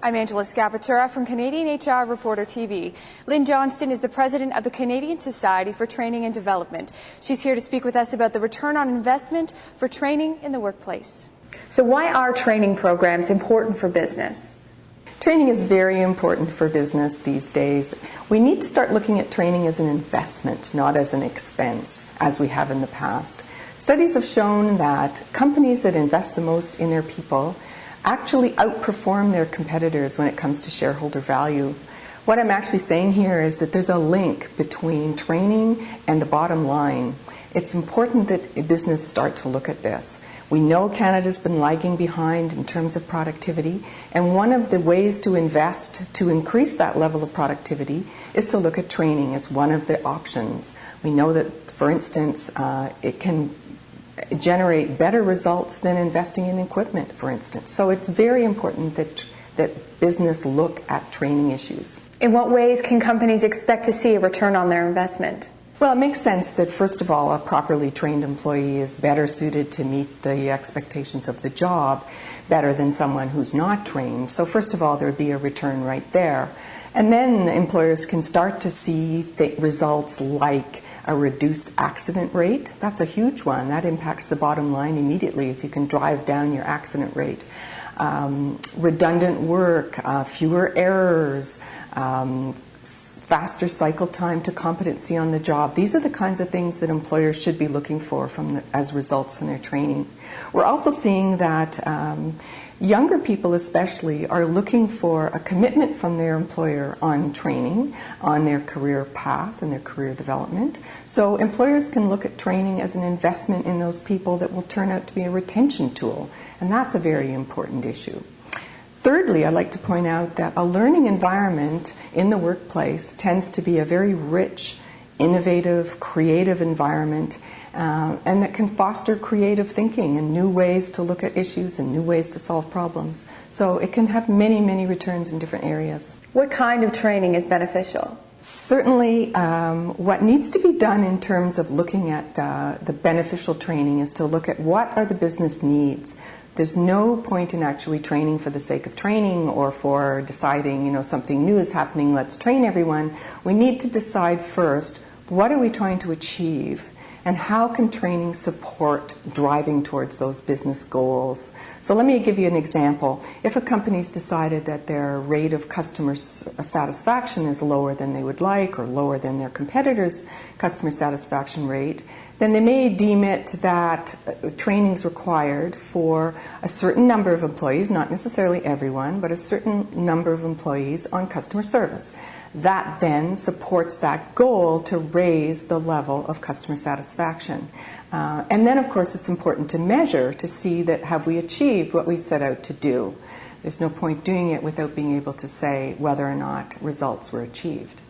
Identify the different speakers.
Speaker 1: I'm Angela Scappatura from Canadian HR Reporter TV. Lynn Johnston is the president of the Canadian Society for Training and Development. She's here to speak with us about the return on investment for training in the workplace. So why are training programs important for business?
Speaker 2: Training is very important for business these days. We need to start looking at training as an investment, not as an expense, as we have in the past. Studies have shown that companies that invest the most in their people actually outperform their competitors when it comes to shareholder value. What I'm actually saying here is that there's a link between training and the bottom line. It's important that a business start to look at this. We know Canada's been lagging behind in terms of productivity, and one of the ways to invest to increase that level of productivity is to look at training as one of the options. We know that, for instance, it can generate better results than investing in equipment, for instance. So it's very important that business look at training issues.
Speaker 1: In what ways can companies expect to see a return on their investment?
Speaker 2: Well, it makes sense that, first of all, a properly trained employee is better suited to meet the expectations of the job better than someone who's not trained. So first of all, there would be a return right there. And then employers can start to see results like a reduced accident rate. That's a huge one. That impacts the bottom line immediately if you can drive down your accident rate. Redundant work, fewer errors, faster cycle time to competency on the job. These are the kinds of things that employers should be looking for as results from their training. We're also seeing that younger people especially are looking for a commitment from their employer on training, on their career path and their career development. So employers can look at training as an investment in those people that will turn out to be a retention tool, and that's a very important issue. Thirdly, I'd like to point out that a learning environment in the workplace tends to be a very rich, innovative, creative environment, and that can foster creative thinking and new ways to look at issues and new ways to solve problems. So it can have many, many returns in different areas.
Speaker 1: What kind of training is beneficial?
Speaker 2: Certainly, what needs to be done in terms of looking at the beneficial training is to look at what are the business needs. There's no point in actually training for the sake of training or for deciding, something new is happening, let's train everyone. We need to decide first, what are we trying to achieve? And how can training support driving towards those business goals? So let me give you an example. If a company's decided that their rate of customer satisfaction is lower than they would like or lower than their competitors' customer satisfaction rate, then they may deem it that training is required for a certain number of employees, not necessarily everyone, but a certain number of employees on customer service. That then supports that goal to raise the level of customer satisfaction. And then, of course, it's important to measure to see that have we achieved what we set out to do. There's no point doing it without being able to say whether or not results were achieved.